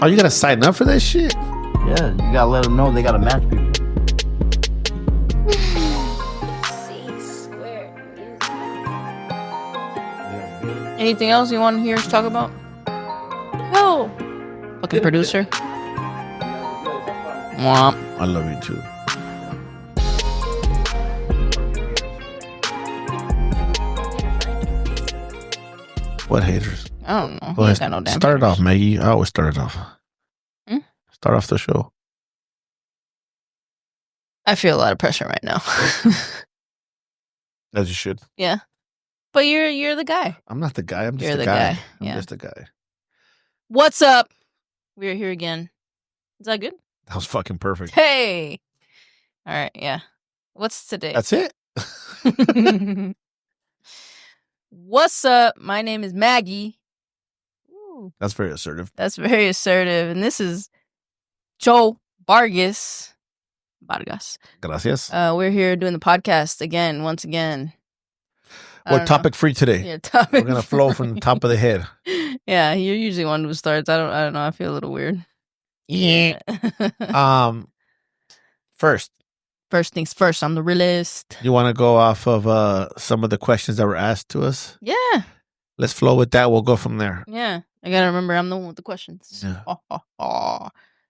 Oh, you gotta sign up for that shit? Yeah, you gotta let them know they gotta match people. Anything else you want to hear us talk about? No. Fucking producer. Womp. I love you too. What haters? I don't know. Go ahead. No damn Start it haters. off, Maggie. I always start it off. Start off the show. I feel a lot of pressure right now. As you should. Yeah. But you're the guy. I'm not the guy. I'm just You're the the guy. guy. I'm Yeah. just a guy. What's up? We're here again. Is that good? That was fucking perfect. Hey. All right. Yeah. What's today? That's it. What's up? My name is Maggie. Ooh, That's very assertive. that's very assertive. And this is Joe Vargas. Gracias. We're here doing the podcast again, once again. I What don't know. topic free today? Yeah, topic. We're gonna flow from the top of the head. Yeah, you're usually one who starts. I don't know. I feel a little weird. Yeah. First, First things first, I'm the realist. you want to go off of some of the questions that were asked to us? Yeah. Let's flow with that. We'll go from there. Yeah. I gotta remember I'm the one with the questions. Yeah.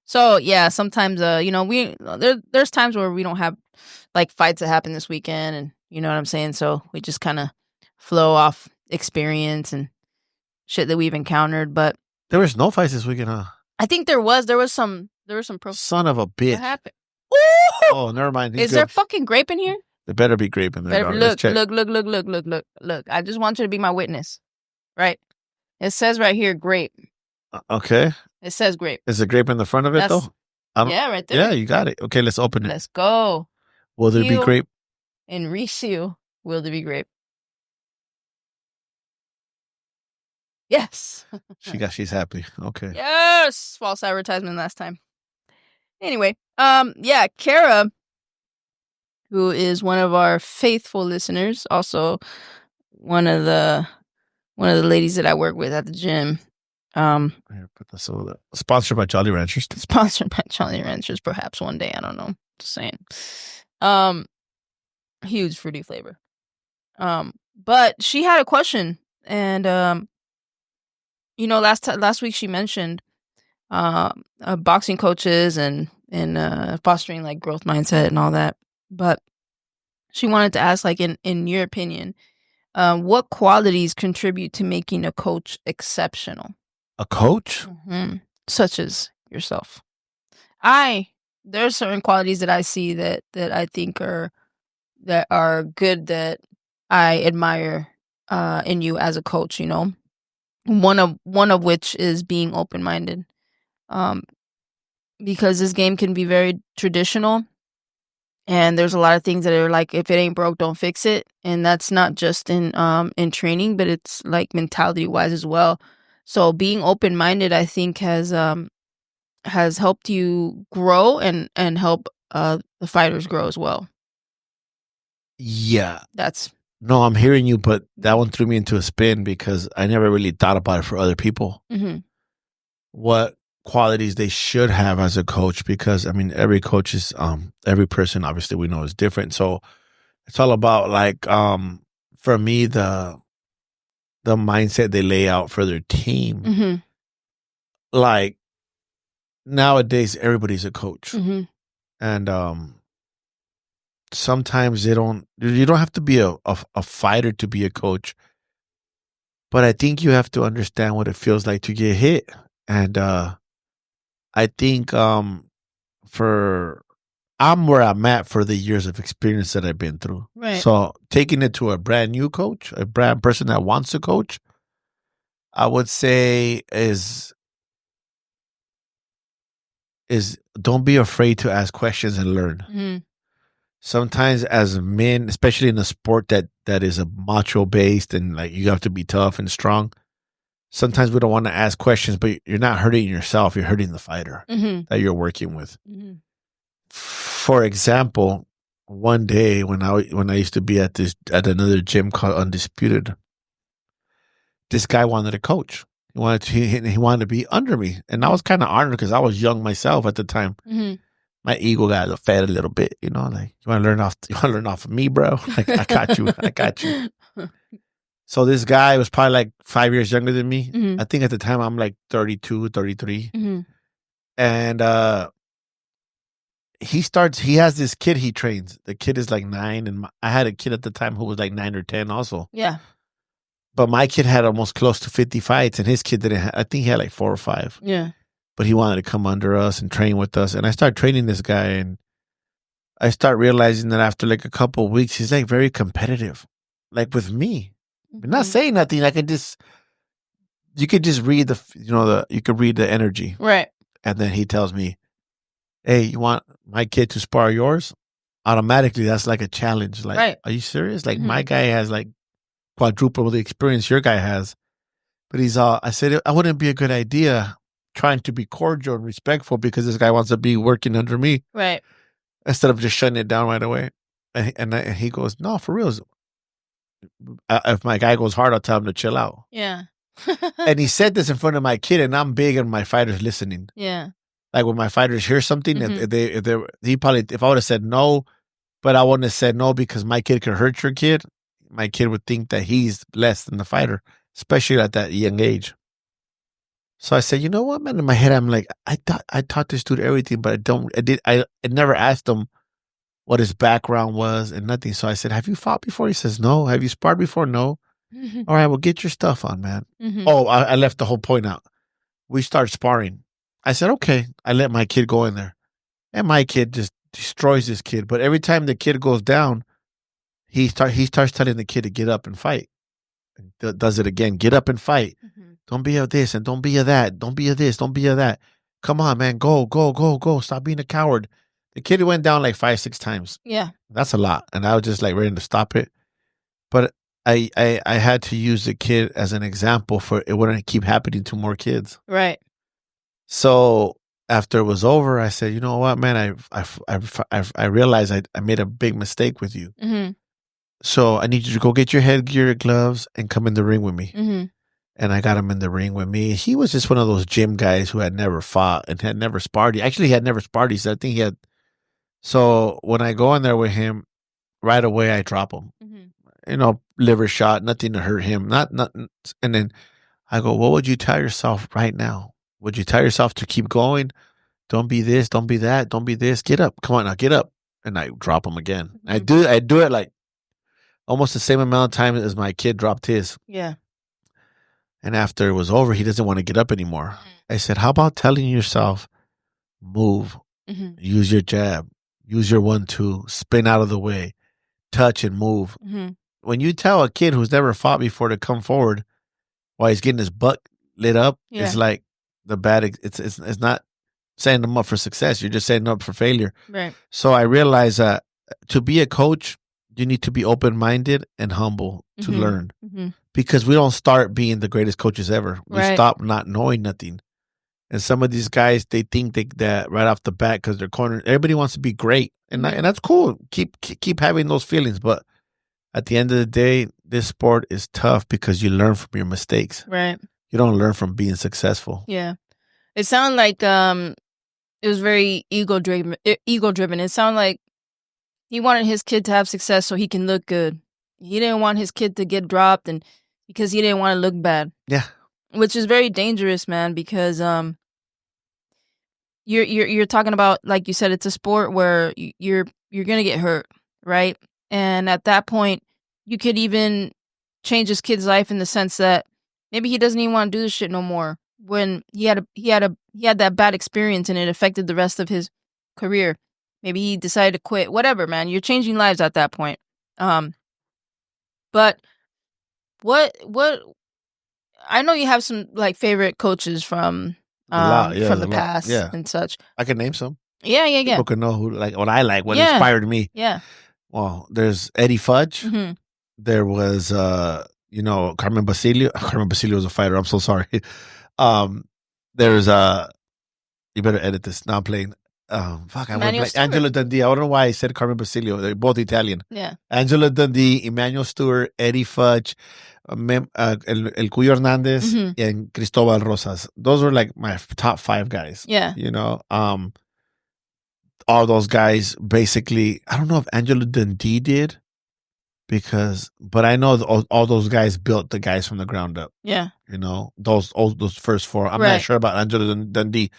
So yeah, sometimes there's times where we don't have like fights that happen this weekend, and you know what I'm saying. So we just kind of flow off experience and shit that we've encountered. But There was no fights this weekend, huh? I think there was some Son of a what bitch. happened. Oh, never mind. He's Is there good. fucking grape in here? There better be grape in there. dog. Let's check. Look. I just want you to be my witness. Right? It says right here grape. Okay. It says grape. Is the grape in the front of it, That's- though? I don't- Yeah, right there. Yeah, you got it. Okay, let's open it. Let's go. Will there be Peel. grape? And reseal will there be grape? Yes. She's happy. Okay. Yes. False advertisement last time. Anyway, yeah, Kara, who is one of our faithful listeners, also one of the ladies that I work with at the gym. Here, put this over there. Sponsored by Jolly Ranchers. Sponsored by Jolly Ranchers, perhaps one day. I don't know. Just saying. Huge fruity flavor. But she had a question, and last week she mentioned boxing coaches and fostering like growth mindset and all that. But she wanted to ask, like, in your opinion, what qualities contribute to making a coach exceptional? A coach? Such as yourself. There's certain qualities that I see that I think are good, that I admire in you as a coach. You know, one of which is being open-minded, because this game can be very traditional, and there's a lot of things that are like, if it ain't broke, don't fix it, and that's not just in training, but it's like mentality-wise as well. So being open-minded, I think, has helped you grow and help the fighters grow as well. Yeah. No, I'm hearing you, but that one threw me into a spin because I never really thought about it for other people. Mm-hmm. What qualities they should have as a coach, because I mean, every coach is every person obviously we know is different. So it's all about, like, for me, the mindset they lay out for their team. Mm-hmm. Like, nowadays everybody's a coach. Mm-hmm. And sometimes you don't have to be a fighter to be a coach, but I think you have to understand what it feels like to get hit. And I think I'm where I'm at for the years of experience that I've been through. Right. So taking it to a brand new coach, a brand person that wants to coach, I would say is don't be afraid to ask questions and learn. Mm-hmm. Sometimes as men, especially in a sport that is a macho based and like you have to be tough and strong, sometimes we don't want to ask questions, but you're not hurting yourself, you're hurting the fighter that you're working with. Mm-hmm. For example, one day when I used to be at another gym called Undisputed, this guy wanted to coach. He wanted to be under me, and I was kind of honored because I was young myself at the time. Mhm. My ego got fed a little bit, like you want to learn off of me, bro. Like I got you, I got you. So this guy was probably like 5 years younger than me. Mhm. I think at the time I'm like 32, 33. Mhm. And he has this kid he trains. The kid is like 9, and I had a kid at the time who was like 9 or 10 also. Yeah. But my kid had almost close to 50 fights, and his kid didn't. I think he had like 4 or 5. Yeah. But he wanted to come under us and train with us. And I started training this guy, and I start realizing that after like a couple of weeks, he's like very competitive, like with me. But not Mhm. saying nothing. You could just read you could read the energy. Right. And then he tells me, "Hey, you want my kid to spar yours?" Automatically, that's like a challenge. Like, Right. Are you serious? Like, Mhm. my guy has like quadruple the experience your guy has. But I said, I wouldn't be a good idea trying to be cordial and respectful because this guy wants to be working under me Right. instead of just shutting it down right away. And he goes, "No, for real. If my guy goes hard, I'll tell him to chill out." Yeah. And he said this in front of my kid, and I'm big and my fighters listening. Yeah. Like when my fighters hear something, Mhm. if I would have said no, but I wouldn't have said no because my kid could hurt your kid, my kid would think that he's less than the fighter, especially at that young age. So I said, you know what, man? In my head, I'm like, I taught this dude everything, but I never asked him what his background was and nothing. So I said, "Have you fought before?" He says, "No." "Have you sparred before?" "No." Mhm. "All right, well, get your stuff on, man." Mhm. Oh, I left the whole point out. We start sparring. I said, "Okay." I let my kid go in there. And my kid just destroys this kid. But every time the kid goes down, he starts telling the kid to get up and fight. And does it again. Get up and fight. Mhm. Don't be a this and don't be a that. Don't be a this. Don't be a that. Come on, man. Go, go, go, go. Stop being a coward. The kid went down like 5, 6 times. Yeah. That's a lot. And I was just like ready to stop it. But I had to use the kid as an example for it wouldn't keep happening to more kids. Right. So after it was over, I said, "You know what, man? I realized I made a big mistake with you. Mhm. So I need you to go get your headgear, gloves, and come in the ring with me." Mhm. And I got him in the ring with me. He was just one of those gym guys who had never fought and had never sparred. Actually, he had never sparred. He said, I think he had. So when I go in there with him, right away I drop him. Mhm. Liver shot, nothing to hurt him, not nothing. And then I go, "What would you tell yourself right now? Would you tell yourself to keep going? Don't be this, don't be that, don't be this. Get up. Come on now, get up." And I drop him again. I Mhm. do it like almost the same amount of time as my kid dropped his. Yeah. And after it was over, he doesn't want to get up anymore. I said, "How about telling yourself, move, Mhm. use your jab, use your 1-2, spin out of the way, touch and move." Mhm. When you tell a kid who's never fought before to come forward while he's getting his butt lit up, Yeah. it's like it's not setting them up for success. You're just setting them up for failure. Right. So I realized that to be a coach, you need to be open-minded and humble to Mhm. learn Mhm. because we don't start being the greatest coaches ever. We Right. stop not knowing nothing. And some of these guys, they think that right off the bat because they're corner, everybody wants to be great, and Mhm. and that's cool. Keep having those feelings, but at the end of the day, this sport is tough because you learn from your mistakes. Right. You don't learn from being successful. Yeah. It sounded like it was very ego driven. It sounded like he wanted his kid to have success so he can look good. He didn't want his kid to get dropped and because he didn't want to look bad, Yeah, which is very dangerous, man, because you're talking about, like you said, it's a sport where you're going to get hurt, right? And at that point, you could even change this kid's life in the sense that maybe he doesn't even want to do this shit no more when he had that bad experience and it affected the rest of his career. Maybe he decided to quit. Whatever, man. You're changing lives at that point. Um, but what I know you have some like favorite coaches a lot. Yeah, from a the lot. past Yeah, and such. I can name some. Yeah, yeah, yeah. People can know who like what I like, what Yeah. inspired me. Yeah. Well, there's Eddie Fudge. Mhm. There was Carmen Basilio. Carmen Basilio was a fighter. I'm so sorry. Um, there's you better edit this. Now I'm playing. Fuck, I went Emmanuel like Stewart. Angela Dundee. I don't know why I said Carmen Basilio. They're both Italian. Yeah. Angela Dundee, Emmanuel Stewart, Eddie Fudge, El Cuyo Hernandez, Mhm. and Cristobal Rosas. Those were like my top 5 guys. Yeah. You know, all those guys basically. I don't know if Angelo Dundee did, but I know all those guys built the guys from the ground up. Yeah. You know, those first 4. I'm not Right. sure about Angelo Dundee,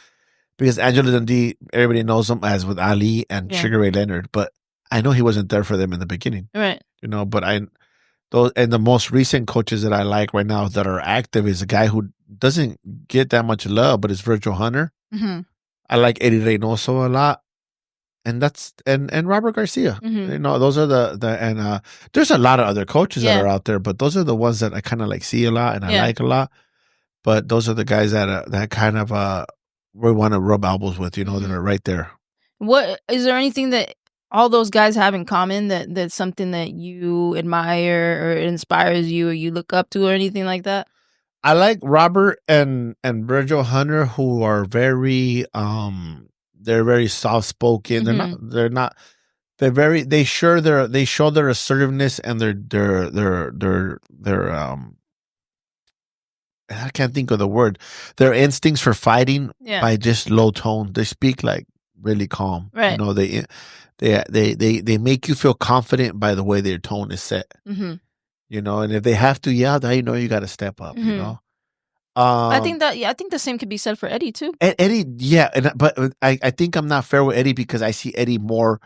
because Angelo Dundee, everybody knows him as with Ali and Yeah. Sugar Ray Leonard, but I know he wasn't there for them in the beginning. Right. You know, but and the most recent coaches that I like right now that are active is a guy who doesn't get that much love, but it's Virgil Hunter. Mm-hmm. I like Eddie Reynoso a lot. And and Robert Garcia. Mm-hmm. You know, those are and there's a lot of other coaches Yeah. that are out there, but those are the ones that I kind of like see a lot and I Yeah. like a lot. But those are the guys that kind of we want to rub elbows with, you know, that are right there. What is there anything that all those guys have in common that's something that you admire or inspires you or you look up to or anything like that? I like Robert and Virgil Hunter, who are very they're very soft spoken. They show their assertiveness and their I can't think of the word. Their instincts for fighting by just low tone. They speak like really calm. Right. You know, they make you feel confident by the way their tone is set. Mm-hmm. You know, and if they have to yell, you know you got to step up. Mm-hmm. You know. I think the same could be said for Eddie too. Eddie, yeah, but I think I'm not fair with Eddie because I see Eddie more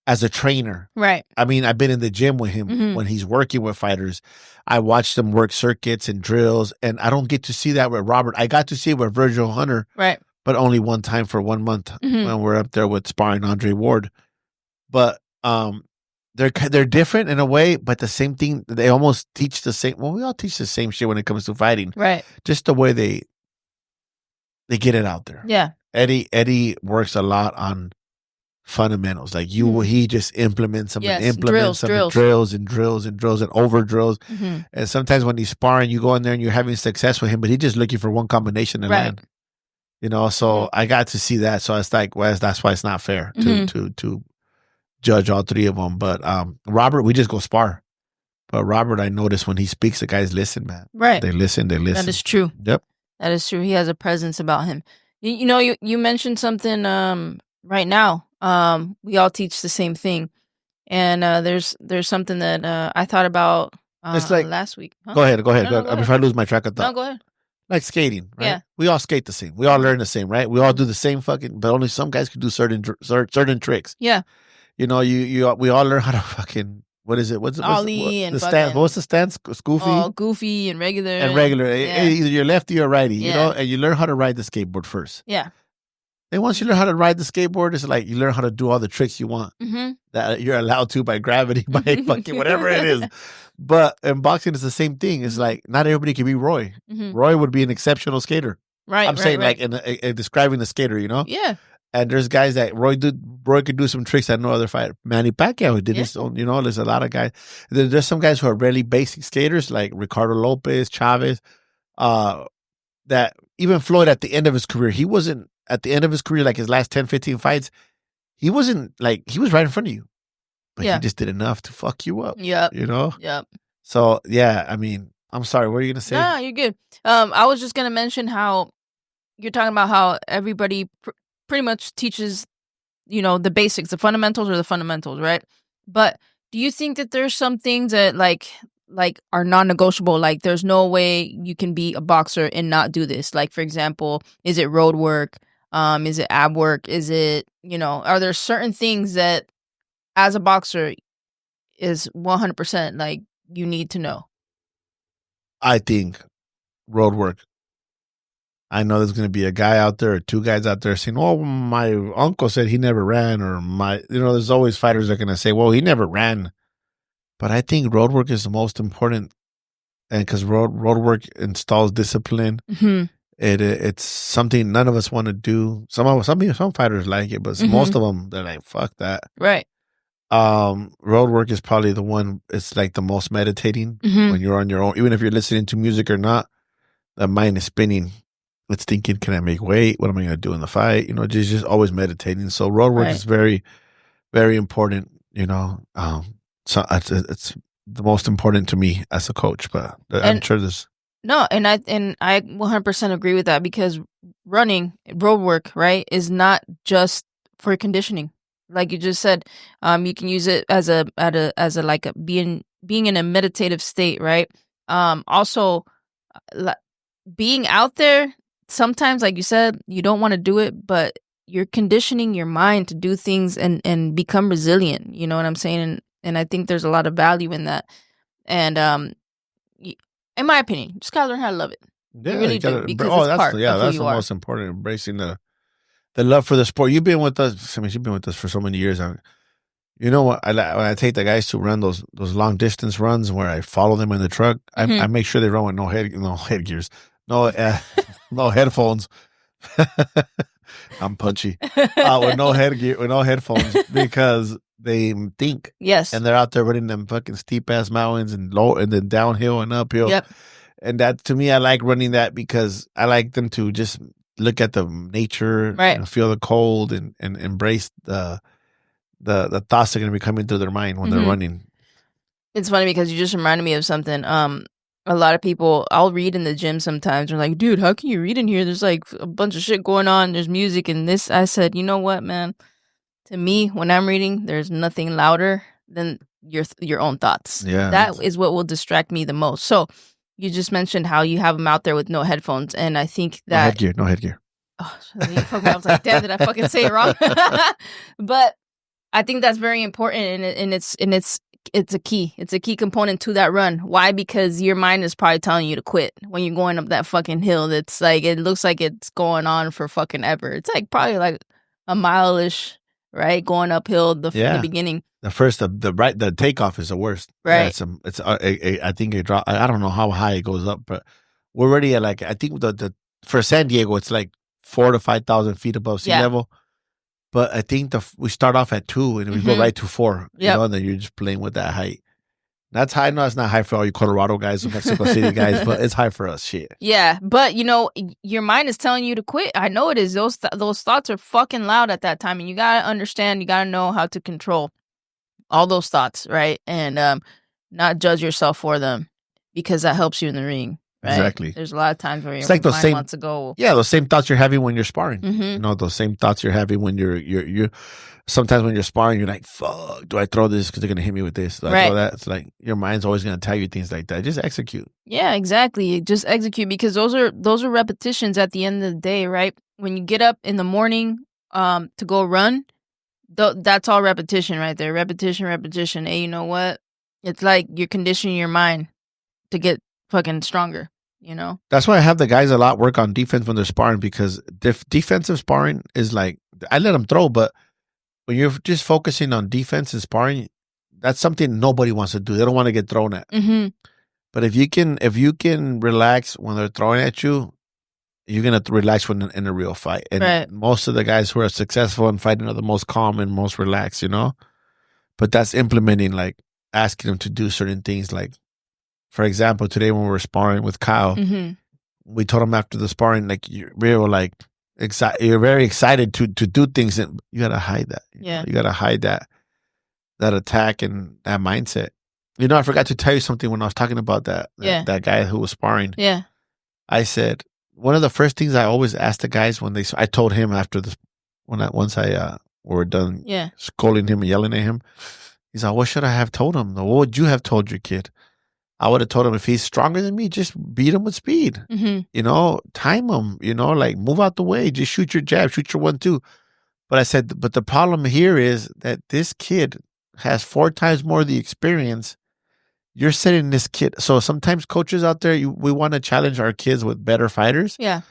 as a trainer. Right. I mean, I've been in the gym with him when he's working with fighters. I watched him work circuits and drills, and I don't get to see that with Robert. I got to see it with Virgil Hunter, right? But only one time for 1 month when we're up there with sparring Andre Ward. But they're different in a way, but the same thing. They almost teach the same. Well, we all teach the same shit when it comes to fighting, right? Just the way they get it out there. Yeah. Eddie works a lot on fundamentals. Like he just implements them and implements drills and over drills. Mm-hmm. And sometimes when he's sparring, you go in there and you're having success with him, but he's just looking for one combination to land. You know, so I got to see that. So it's like, well, that's why it's not fair to judge all 3 of them. But Robert, we just go spar. But Robert, I notice when he speaks, the guys listen, man. Right. They listen. That is true. Yep. That is true. He has a presence about him. You know, you mentioned something right now. We all teach the same thing. And there's something that I thought about it's like, last week. Huh? Go ahead. Go ahead. Before I lose my track of thought. No, go ahead. Like skating, right? Yeah. We all skate the same. We all learn the same, right? We all do the same but only some guys can do certain tricks. Yeah. You know, we all learn how to fucking, what is it? What's Ollie and the stance? What's the stance? Goofy? Oh, goofy and regular. Yeah. Either you're lefty or righty, you know, and you learn how to ride the skateboard first. Yeah. And once you learn how to ride the skateboard, it's like you learn how to do all the tricks you want that you're allowed to by gravity, by fucking whatever it is. But in boxing, it's the same thing. It's like not everybody can be Roy. Roy would be an exceptional skater. Right. I'm saying like in describing the skater, you know? Yeah. And there's guys that Roy could do some tricks that no other fighter. Manny Pacquiao did his own, you know, there's a lot of guys. There's some guys who are really basic skaters like Ricardo Lopez, Chavez, that even Floyd at the end of his career, he wasn't at the end of his career, like his last 10, 15 fights, he wasn't like, he was right in front of you. But he just did enough to fuck you up. Yep. You know? Yep. So, yeah, I mean, I'm sorry. What are you going to say? No, you're good. I was just going to mention how you're talking about how everybody pretty much teaches, you know, the basics, the fundamentals are the fundamentals, right? But do you think that there's some things that like are non-negotiable? Like there's no way you can be a boxer and not do this. Like, for example, is it road work? Is it ab work? Is it, you know, are there certain things that as a boxer is 100% like you need to know? I think road work. I know there's going to be a guy out there or 2 guys out there saying, "Oh, my uncle said he never ran," or there's always fighters that are going to say, "Well, he never ran." But I think road work is the most important, and because road work installs discipline. It's something none of us want to do. Some fighters like it, but most of them they're like, "Fuck that." Right. Road work is probably the one. It's like the most meditating when you're on your own. Even if you're listening to music or not, the mind is spinning. It's thinking, can I make weight? What am I going to do in the fight? You know, just always meditating. So road work is very, very important. You know, so it's the most important to me as a coach. But I'm sure this. No, and I 100% agree with that, because running, road work, right, is not just for conditioning. Like you just said, you can use it as a like a being in a meditative state, right? Also, being out there, sometimes, like you said, you don't want to do it, but you're conditioning your mind to do things and become resilient. You know what I'm saying? And I think there's a lot of value in that. And in my opinion, just gotta learn how to love it. Yeah, you really do, because it's that's part of who that's you the are. most important. Embracing the love for the sport. You've been with us. I mean, you've been with us for so many years. You know what? When I take the guys to run those long distance runs where I follow them in the truck, I make sure they run with no headgears, no no headphones. I'm punchy. With no headgear, with no headphones, because they think. Yes. And they're out there running them fucking steep ass mountains and low and then downhill and uphill. Yep. And that, to me, I like running that because I like them to just look at the nature, right, and feel the cold and embrace the thoughts that are going to be coming through their mind when they're running. It's funny because you just reminded me of something. A lot of people, I'll read in the gym sometimes. They're like, dude, how can you read in here? There's like a bunch of shit going on. There's music and this. I said, you know what, man? To me, when I'm reading, there's nothing louder than your own thoughts. Yeah. That is what will distract me the most. So you just mentioned how you have them out there with no headphones. And I think that... No headgear. Oh, you fucked me up. I was like, damn, did I fucking say it wrong? But I think that's very important, and it's a key. It's a key component to that run. Why? Because your mind is probably telling you to quit when you're going up that fucking hill. That's like, it looks like it's going on for fucking ever. It's like probably like a mile-ish, right? Going uphill the beginning. The takeoff is the worst. Right. I think it dropped. I don't know how high it goes up, but we're already at, like, I think the for San Diego it's like 4,000 to 5,000 feet above sea level. But I think we start off at 2 and we go right to 4. You know, and then you're just playing with that height. That's high. No, it's not high for all you Colorado guys or Mexico City guys, but it's high for us. Shit. Yeah, but you know, your mind is telling you to quit. I know it is. Those thoughts are fucking loud at that time, and you gotta understand. You gotta know how to control all those thoughts, right? And not judge yourself for them, because that helps you in the ring. Right? Exactly. There's a lot of times where your mind wants to go. Yeah, those same thoughts you're having when you're sparring. You know, those same thoughts you're having when you're sometimes when you're sparring, you're like, fuck, do I throw this because they're going to hit me with this? Do I throw that? It's like your mind's always going to tell you things like that. Just execute. Yeah, exactly. Just execute, because those are repetitions at the end of the day, right? When you get up in the morning to go run, that's all repetition right there. Repetition. Hey, you know what? It's like you're conditioning your mind to get fucking stronger. You know, that's why I have the guys a lot work on defense when they're sparring, because defensive sparring is like, I let them throw, but when you're just focusing on defense and sparring, that's something nobody wants to do. They don't want to get thrown at. But if you can relax when they're throwing at you, you're gonna relax when in a real fight. And most of the guys who are successful in fighting are the most calm and most relaxed. You know, but that's implementing, like asking them to do certain things, like, for example, today when we were sparring with Kyle, we told him after the sparring, like, you're very excited to do things, and you gotta hide that. You gotta hide that attack and that mindset. You know, I forgot to tell you something when I was talking about that guy who was sparring. Yeah, I said one of the first things I always ask the guys when I told him after this, once I were done scolding him and yelling at him, he's like, "What should I have told him? What would you have told your kid?" I would have told him, if he's stronger than me, just beat him with speed. You know, time him, you know, like move out the way, just shoot your jab, shoot your 1-2. But I said, but the problem here is that this kid has 4 times more of the experience. You're setting this kid. So sometimes coaches out there, we want to challenge our kids with better fighters. Yeah.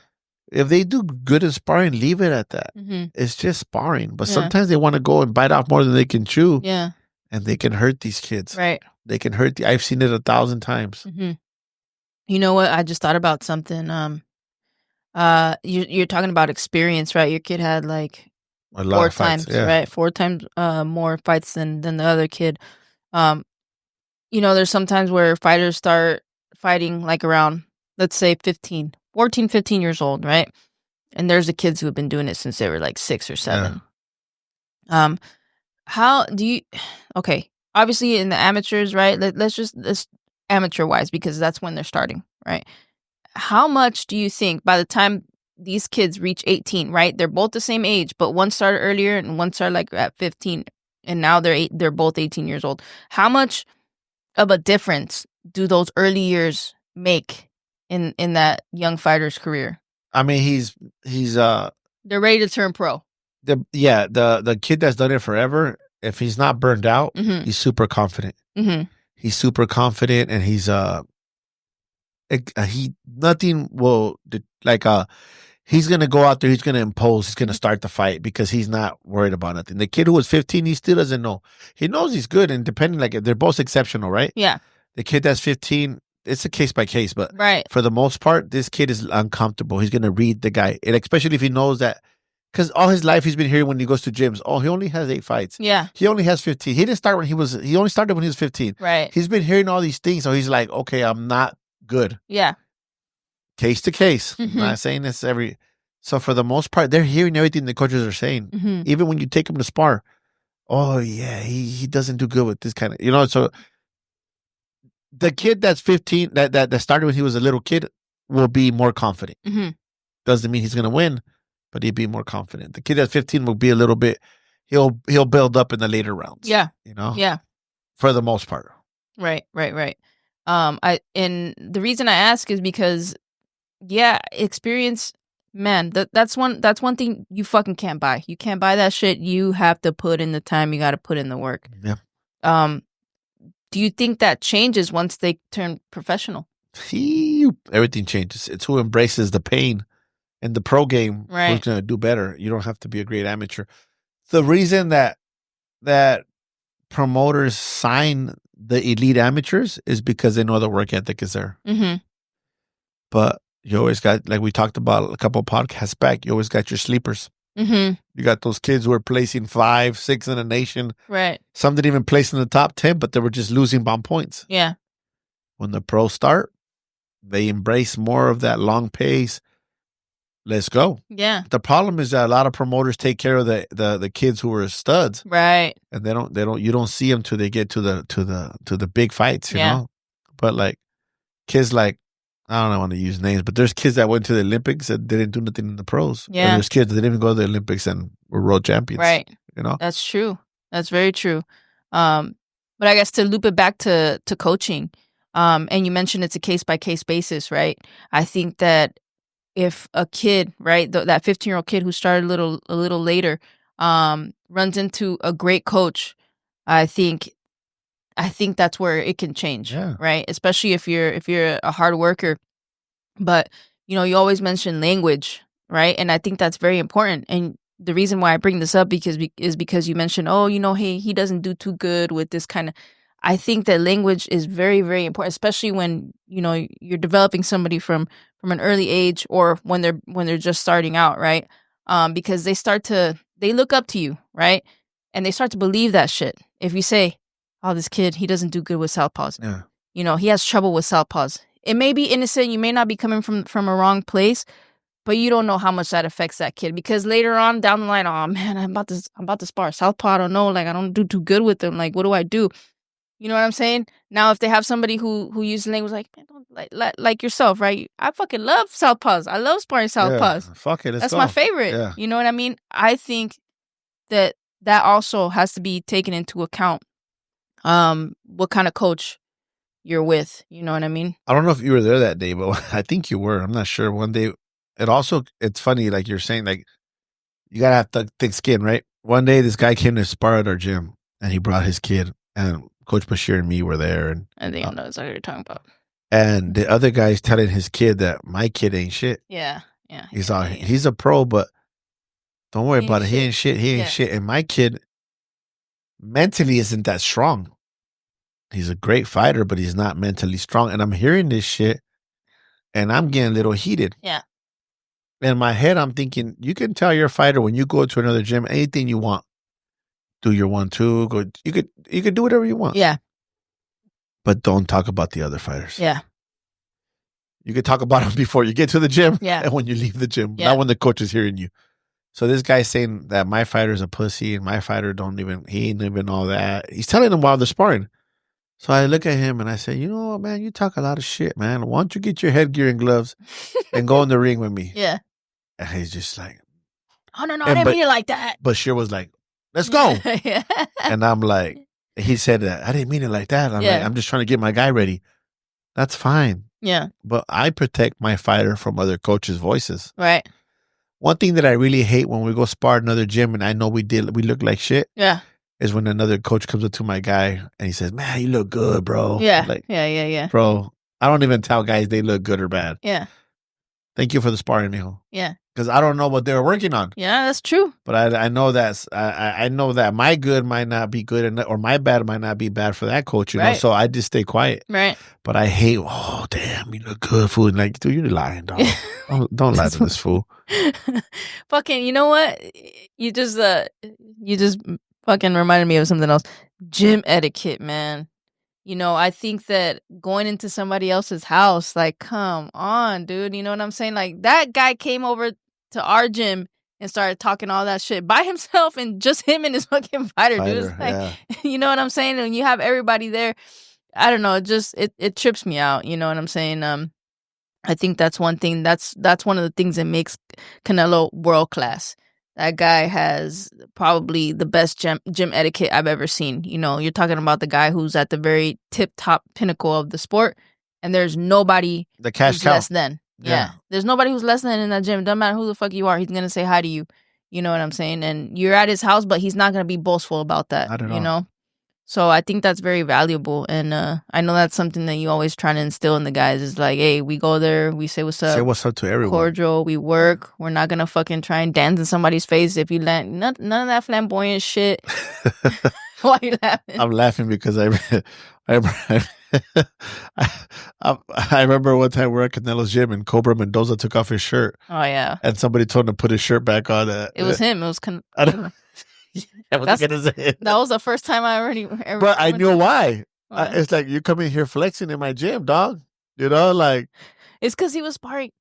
If they do good at sparring, leave it at that. It's just sparring. But sometimes they want to go and bite off more than they can chew. Yeah. And they can hurt these kids. Right. They can hurt. I've seen it 1,000 times. You know what? I just thought about something. You're talking about experience, right? Your kid had like a lot 4 of fights, times, right? 4 times more fights than the other kid. You know, there's sometimes where fighters start fighting like around, let's say 15 years old, right? And there's the kids who have been doing it since they were like 6 or 7. How do you? Okay, obviously in the amateurs, right? Let's amateur wise, because that's when they're starting, right? How much do you think by the time these kids reach 18, right? They're both the same age, but one started earlier and one started like at 15, and now they're both 18 years old. How much of a difference do those early years make in that young fighter's career? I mean, he's They're ready to turn pro. the kid that's done it forever. If he's not burned out, he's super confident. He's super confident, and he's nothing will he's gonna go out there, he's gonna impose, he's gonna start the fight because he's not worried about nothing. The kid who was 15, he still doesn't know. He knows he's good, and depending, like, they're both exceptional, right? Yeah. The kid that's 15, it's a case by case, but right. For the most part, this kid is uncomfortable. He's gonna read the guy, and especially if he knows that, because all his life he's been hearing when he goes to gyms, oh, he only has 8 fights. Yeah. He only has 15. He didn't start when he only started when he was 15. Right. He's been hearing all these things, so he's like, okay, I'm not good. Yeah. Case to case. I'm not saying this every. So for the most part, they're hearing everything the coaches are saying. Even when you take him to spar, oh yeah, he doesn't do good with this kind of, so the kid that's 15 that started when he was a little kid will be more confident. Doesn't mean he's gonna win, but he'd be more confident. The kid at 15 will be a little bit, he'll build up in the later rounds. Yeah. Yeah. For the most part. Right. And the reason I ask is because, experience, man, that's one thing you fucking can't buy. You can't buy that shit. You have to put in the time. You got to put in the work. Yeah. Do you think that changes once they turn professional? Everything changes. It's who embraces the pain. In the pro game, right, who's going to do better. You don't have to be a great amateur. The reason that promoters sign the elite amateurs is because they know the work ethic is there. But you always got, like we talked about a couple of podcasts back, you always got your sleepers. You got those kids who are placing 5, 6 in the nation. Right. Some didn't even place in the top 10, but they were just losing by points. Yeah. When the pros start, they embrace more of that long pace. Let's go. Yeah. The problem is that a lot of promoters take care of the kids who are studs. Right. And you don't see them till they get to the big fights, you know? But like kids like, I don't want to use names, but there's kids that went to the Olympics and didn't do nothing in the pros. Yeah. And there's kids that didn't even go to the Olympics and were world champions. Right. You know? That's true. That's very true. But I guess to loop it back to coaching, and you mentioned it's a case by case basis, right? I think that if a kid, right, that 15-year-old kid who started a little later, runs into a great coach, I think that's where it can change, right? Especially if you're a hard worker. But you always mention language, right? And I think that's very important. And the reason why I bring this up is because you mentioned, hey, he doesn't do too good with this kind of. I think that language is very, very important, especially when you're developing somebody from an early age or when they're just starting out, right? Because they look up to you, right? And they start to believe that shit. If you say, "Oh, this kid, he doesn't do good with southpaws," he has trouble with southpaws. It may be innocent. You may not be coming from a wrong place, but you don't know how much that affects that kid because later on down the line, oh man, I'm about to spar southpaw. I don't know, like I don't do too good with them. Like, what do I do? You know what I'm saying? Now, if they have somebody who uses language like yourself, right? I fucking love southpaws. I love sparring southpaws. Yeah, fuck it, that's my favorite. Yeah. You know what I mean? I think that also has to be taken into account. What kind of coach you're with? You know what I mean? I don't know if you were there that day, but I think you were. I'm not sure. One day, it's funny, like you're saying, like you gotta have thick skin, right? One day, this guy came to spar at our gym, and he brought his kid, and Coach Bashir and me were there, and I think I know exactly what you're talking about. And the other guy's telling his kid that my kid ain't shit. Yeah. He's a pro, but don't worry about it. He ain't shit. He ain't shit. And my kid mentally isn't that strong. He's a great fighter, but he's not mentally strong. And I'm hearing this shit, and I'm getting a little heated. Yeah. In my head, I'm thinking, you can tell your fighter when you go to another gym anything you want. Do your 1-2. Go. You could do whatever you want. Yeah. But don't talk about the other fighters. Yeah. You could talk about them before you get to the gym and when you leave the gym. Not when the coach is hearing you. So this guy's saying that my fighter's a pussy and my fighter he ain't even all that. He's telling them while they're sparring. So I look at him and I say, you know what, man, you talk a lot of shit, man. Why don't you get your headgear and gloves and go in the ring with me? Yeah. And he's just like, oh, no, I didn't mean it like that. Bashir was like, let's go. Yeah. And I'm like, he said that I didn't mean it like that. I'm like, I'm just trying to get my guy ready. That's fine. Yeah. But I protect my fighter from other coaches' voices. Right. One thing that I really hate when we go spar at another gym and I know we look like shit. Yeah. Is when another coach comes up to my guy and he says, man, you look good, bro. Yeah. Like, yeah. Bro, I don't even tell guys they look good or bad. Yeah. Thank you for the sparring, mijo. Yeah. Because I don't know what they were working on. Yeah, that's true. But I know I know that my good might not be good or my bad might not be bad for that coach, you know? So I just stay quiet. Right. But I hate, oh, damn, you look good, fool. Like, dude, you're lying, dog. don't lie to this fool. Fucking, you know what? You just fucking reminded me of something else. Gym etiquette, man. You know, I think that going into somebody else's house, like, come on, dude. You know what I'm saying? Like, that guy came over to our gym and started talking all that shit by himself and just him and his fucking fighter, dude. It's like, you know what I'm saying? And you have everybody there. I don't know. It trips me out. You know what I'm saying? I think that's one thing. That's one of the things that makes Canelo world class. That guy has probably the best gym etiquette I've ever seen. You know, you're talking about the guy who's at the very tip-top pinnacle of the sport, and there's nobody who's less than. Yeah. There's nobody who's less than in that gym. It doesn't matter who the fuck you are. He's going to say hi to you. You know what I'm saying? And you're at his house, but he's not going to be boastful about that. I don't know. You know? So I think that's very valuable. And I know that's something that you always try to instill in the guys is like, hey, we go there, we say what's up. Say what's up to everyone. Cordial, we work. We're not going to fucking try and dance in somebody's face if you land. None of that flamboyant shit. Why are you laughing? I'm laughing because I remember one time we were at Canelo's gym and Cobra Mendoza took off his shirt. Oh, yeah. And somebody told him to put his shirt back on. It was him. It was that was the first time I ever but I knew why. It's like, you come in here flexing in my gym, dog. You know, like. It's because he was sparring.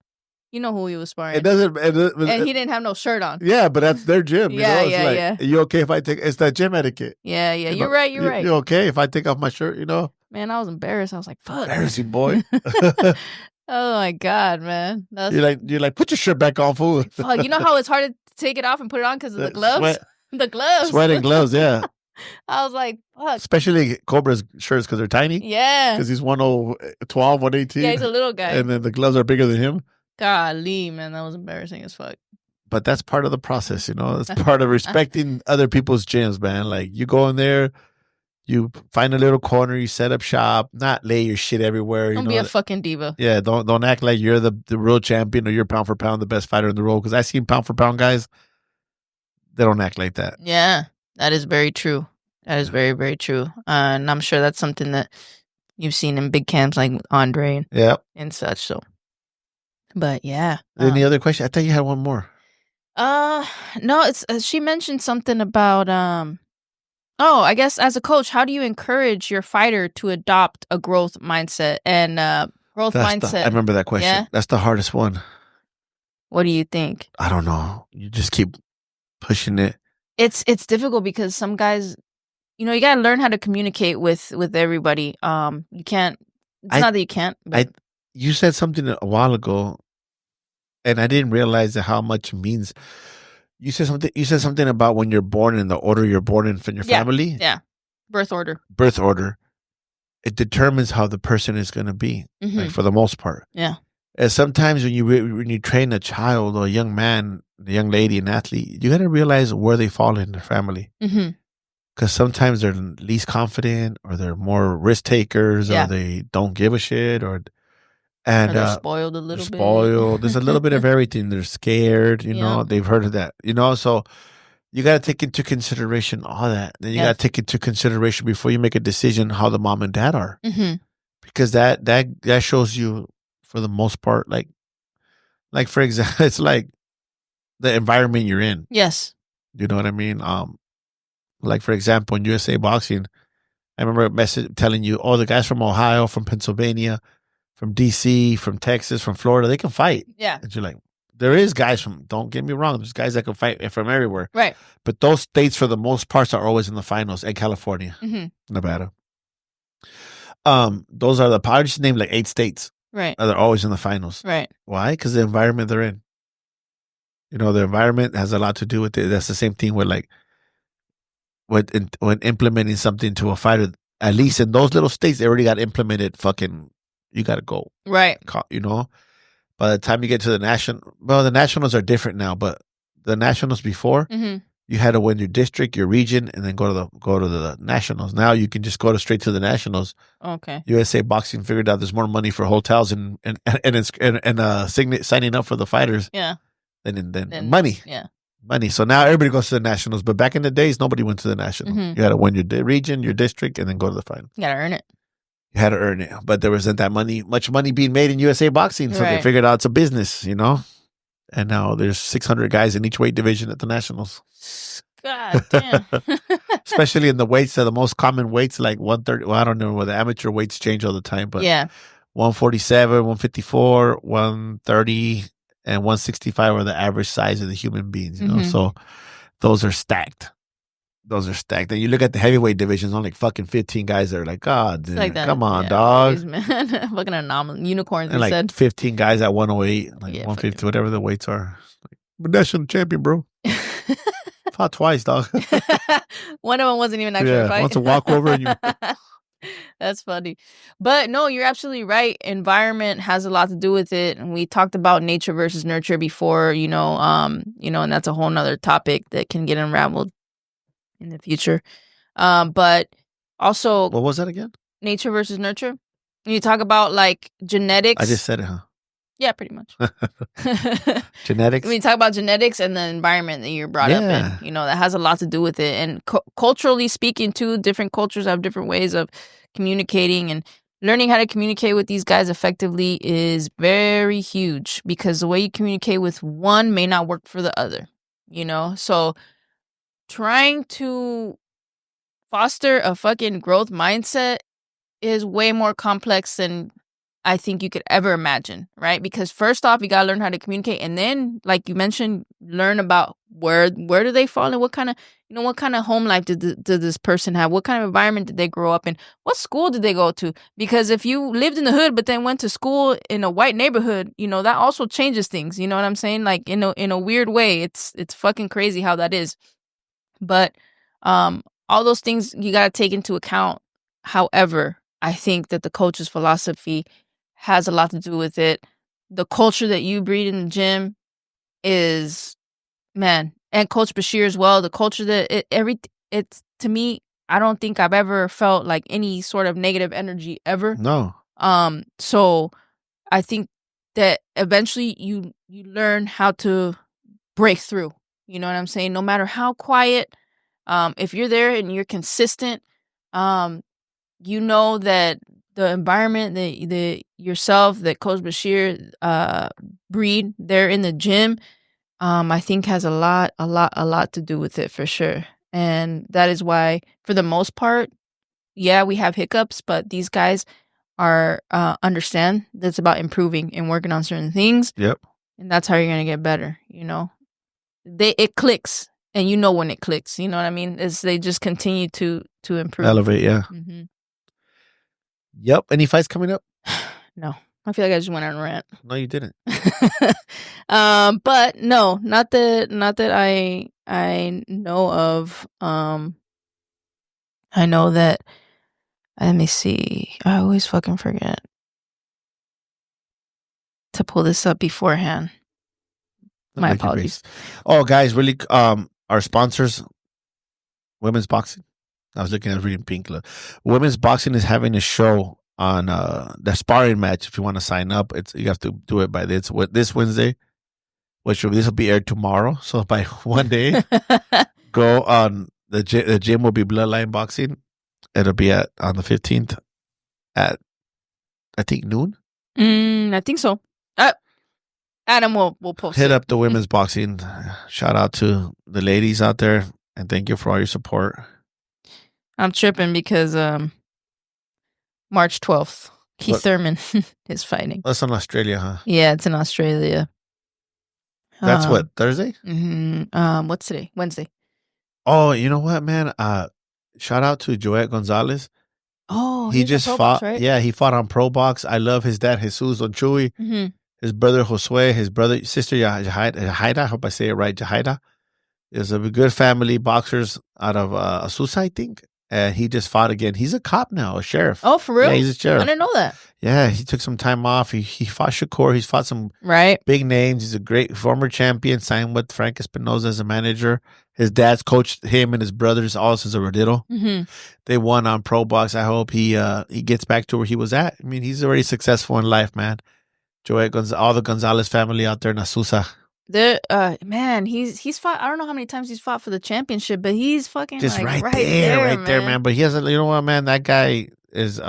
You know who he was sparring. And he didn't have no shirt on. Yeah, but that's their gym. You know? It's like, yeah. Are you okay if I take, it's that gym etiquette. Yeah. You're right. You okay if I take off my shirt, you know? Man, I was embarrassed. I was like, fuck. Embarrassing, boy. Oh my God, man. You're like, put your shirt back on, fool. Fuck, you know how it's hard to take it off and put it on because of the gloves? The gloves. Sweat and gloves, yeah. I was like, fuck. Especially Cobra's shirts because they're tiny. Yeah. Because he's 112, 118. Yeah, he's a little guy. And then the gloves are bigger than him. Golly, man, that was embarrassing as fuck. But that's part of the process, you know? That's part of respecting other people's gyms, man. Like, you go in there, you find a little corner, you set up shop, not lay your shit everywhere. Don't be a fucking diva. Yeah, don't act like you're the real champion or you're pound for pound the best fighter in the world. Because I seen pound for pound guys, they don't act like that. Yeah, that is very true. That is very, very true. And I'm sure that's something that you've seen in big camps like Andre and such. So, but yeah. Any other question? I thought you had one more. No, it's she mentioned something about I guess as a coach, how do you encourage your fighter to adopt a growth mindset and mindset? I remember that question. Yeah? That's the hardest one. What do you think? I don't know. You just keep pushing it. It's difficult because some guys, you know, you gotta learn how to communicate with everybody. You can't. It's not that you can't. But. You said something a while ago, and I didn't realize how much it means. You said something about when you're born and the order you're born in your family. Yeah, birth order. Birth order. It determines how the person is going to be, like, for the most part. Yeah. And sometimes when you train a child or a young man, a young lady, an athlete, you got to realize where they fall in their family. Because sometimes they're least confident, or they're more risk takers, or they don't give a shit, or they're spoiled a little bit. Spoiled. There's a little bit of everything. They're scared, you know, they've heard of that, you know, so you got to take into consideration all that. Then you got to take into consideration before you make a decision how the mom and dad are. Because that shows you, for the most part, like for example, it's like the environment you're in. Yes. You know what I mean? Like, for example, in USA Boxing, I remember a message telling you, the guys from Ohio, from Pennsylvania, from DC, from Texas, from Florida, they can fight. Yeah. And you're like, There is guys from. Don't get me wrong. There's guys that can fight from everywhere. Right. But those states, for the most part, are always in the finals. And California, Nevada. Those are the. I just named like 8 states. Right. They're always in the finals. Right. Why? Because the environment they're in. You know, the environment has a lot to do with it. That's the same thing with like when implementing something to a fighter. At least in those little states, they already got implemented. Fucking, you got to go. Right. You know. By the time you get to the the nationals are different now. But the nationals before, you had to win your district, your region, and then go to the nationals. Now you can just go straight to the nationals. Okay. USA Boxing figured out there's more money for hotels and signing up for the fighters. Yeah. Than money. Yeah. Money. So now everybody goes to the nationals. But back in the days, nobody went to the nationals. You had to win your region, your district, and then go to the final. You gotta earn it. You had to earn it, but there wasn't much money being made in USA Boxing, so they figured out it's a business, you know. And now there's 600 guys in each weight division at the nationals. God damn! Especially in the weights, the most common weights like 130. Well, I don't know where the amateur weights change all the time, but 147, 154, 130, and 165 are the average size of the human beings. You know, so those are stacked. Those are stacked. And you look at the heavyweight divisions, only like fucking 15 guys that are like, God, like come on, dog. Fucking anomaly. Unicorns, and like said. 15 guys at 108, like 150, whatever the weights are. But national champion, bro. Fought twice, dog. One of them wasn't even actually a fight. Once a walkover and you... That's funny. But no, you're absolutely right. Environment has a lot to do with it. And we talked about nature versus nurture before, you know, and that's a whole nother topic that can get unraveled in the future. But also, what was that again? Nature versus nurture. When you talk about like genetics. I just said it, huh? Yeah, pretty much. Genetics. When you talk about genetics and the environment that you're brought up in, you know, that has a lot to do with it. And culturally speaking, too, different cultures have different ways of communicating, and learning how to communicate with these guys effectively is very huge, because the way you communicate with one may not work for the other, you know? So trying to foster a fucking growth mindset is way more complex than I think you could ever imagine, right? Because first off, you gotta learn how to communicate, and then, like you mentioned, learn about where do they fall and what kind of home life did this person have? What kind of environment did they grow up in? What school did they go to? Because if you lived in the hood but then went to school in a white neighborhood, you know, that also changes things. You know what I'm saying? Like in a weird way, it's fucking crazy how that is. But all those things you gotta take into account. However, I think that the coach's philosophy has a lot to do with it. The culture that you breed in the gym is, man, and Coach Bashir as well. The culture that it's to me, I don't think I've ever felt like any sort of negative energy ever. No. So I think that eventually you learn how to break through. You know what I'm saying? No matter how quiet, if you're there and you're consistent, you know that the environment that yourself, that Coach Bashir breed there in the gym, I think has a lot to do with it for sure. And that is why, for the most part, yeah, we have hiccups, but these guys are understand that it's about improving and working on certain things. Yep. And that's how you're gonna get better. You know, it clicks, and you know when it clicks. You know what I mean? They just continue to improve, elevate. Yeah. Mm-hmm. Yep. Any fights coming up? No. I feel like I just went on a rant. No, you didn't. But no, not that I know of. I know that. Let me see. I always fucking forget to pull this up beforehand. My apologies. Oh, guys, really, our sponsors, Women's Boxing. I was reading Pink. Women's Boxing is having a show on the sparring match. If you want to sign up, you have to do it by this Wednesday, this will be aired tomorrow. So by one day, go on the gym will be Bloodline Boxing. It'll be on the 15th at, I think, noon. I think so. Adam will post. Hit up the Women's Boxing. Shout out to the ladies out there, and thank you for all your support. I'm tripping because March 12th, Keith Thurman is fighting. That's in Australia, huh? Yeah, it's in Australia. That's what, Thursday? What's today? Wednesday. Oh, you know what, man? Shout out to Joet Gonzalez. Oh, He just Pro fought. Box, right? Yeah, he fought on Pro Box. I love his dad, Jesus Don Chuy. His brother Josue, his sister Jahaida. I hope I say it right. Jahaida is a good family, boxers out of Azusa, I think. And he just fought again. He's a cop now, a sheriff. Oh, for real? Yeah, he's a sheriff. I didn't know that. Yeah, he took some time off. He fought Shakur. He's fought some big names. He's a great former champion. Signed with Frank Espinoza as a manager. His dad's coached him and his brothers all since a Rodito. They won on Pro Box. I hope he gets back to where he was at. I mean, he's already successful in life, man. All the Gonzalez family out there in Azusa. Man, he's fought. I don't know how many times he's fought for the championship, but he's fucking just like right there, man. But he hasn't. You know what, man? That guy is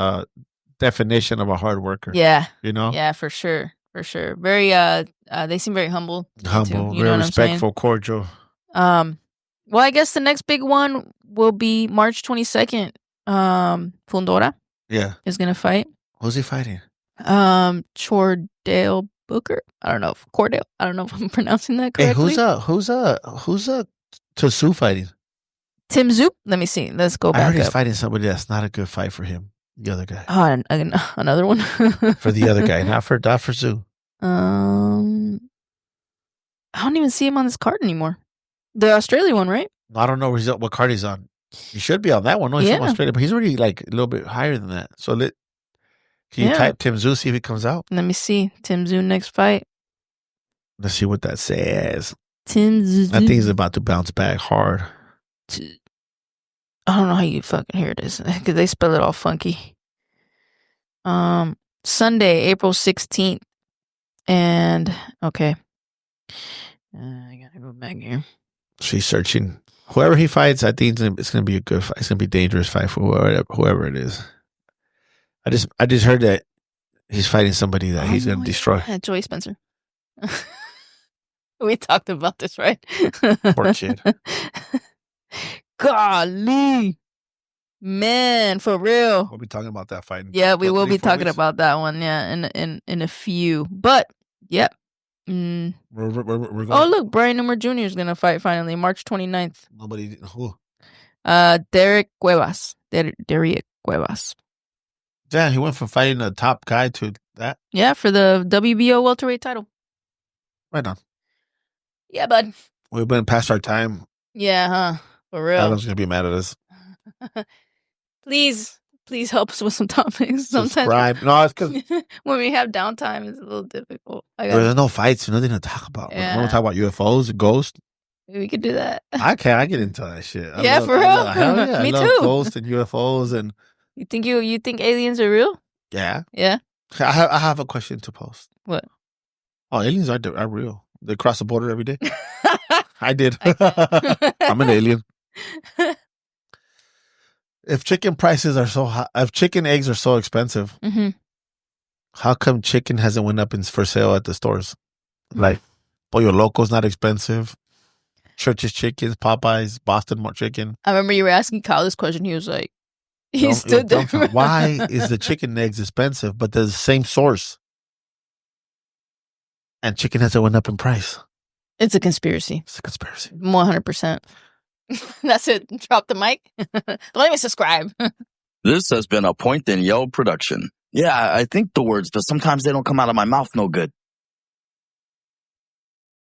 definition of a hard worker. Yeah, you know. Yeah, for sure. Very they seem very humble. Very respectful, cordial. Well, I guess the next big one will be March 22nd. Fundora. Yeah, is gonna fight. Who's he fighting? Chordale Booker. I don't know if Cordale. I don't know if I'm pronouncing that correctly. Hey, who's Tsu fighting? Tim Zhu. Let me see. Let's go back. I heard he's fighting somebody that's not a good fight for him. The other guy. Oh, another one for the other guy, not for Zhu. I don't even see him on this card anymore. The Australia one, right? I don't know what card he's on. He should be on that one. No, he's from Australia, but he's already like a little bit higher than that. So can you type Tim Zhu, see if he comes out? Let me see. Tim Zhu next fight. Let's see what that says. Tim Zhu. I think he's about to bounce back hard. I don't know how you fucking hear this because they spell it all funky. Sunday, April 16th. And, okay. I gotta go back here. She's searching. Whoever he fights, I think it's going to be a good fight. It's going to be a dangerous fight for whoever it is. I just heard that he's fighting somebody that he's going to destroy. Joey Spencer. We talked about this, right? Poor shit. Golly. Man, for real. We'll be talking about that fight. Yeah, we will be talking about that one. Yeah, in a few. But, yep. We're going. Oh, look, Brian Newmer Jr. is going to fight finally, March 29th. Who? Derek Cuevas. Derek Cuevas. Yeah, he went from fighting a top guy to that. Yeah, for the WBO welterweight title. Right on. Yeah, bud. We've been past our time. Yeah, huh? For real. Adam's going to be mad at us. Please help us with some topics. Sometimes subscribe. No, it's because when we have downtime, it's a little difficult. There's no fights. There's nothing to talk about. Yeah. We want to talk about UFOs, ghosts. We could do that. I get into that shit. For real. Hell yeah. Me I love too. Ghosts and UFOs and. You think aliens are real? Yeah. Yeah. I have a question to post. What? Oh, aliens are real. They cross the border every day. I did. I'm an alien. If chicken prices are so high, if chicken eggs are so expensive, how come chicken hasn't went up for sale at the stores? Like, Pollo Loco's not expensive. Church's Chickens, Popeyes, Boston More Chicken. I remember you were asking Kyle this question. He was like, he stood there. Why is the chicken eggs expensive, but they're the same source? And chicken hasn't went up in price. It's a conspiracy. 100%. That's it. Drop the mic. Let me subscribe. This has been a Point and Yell production. Yeah, I think the words, but sometimes they don't come out of my mouth no good.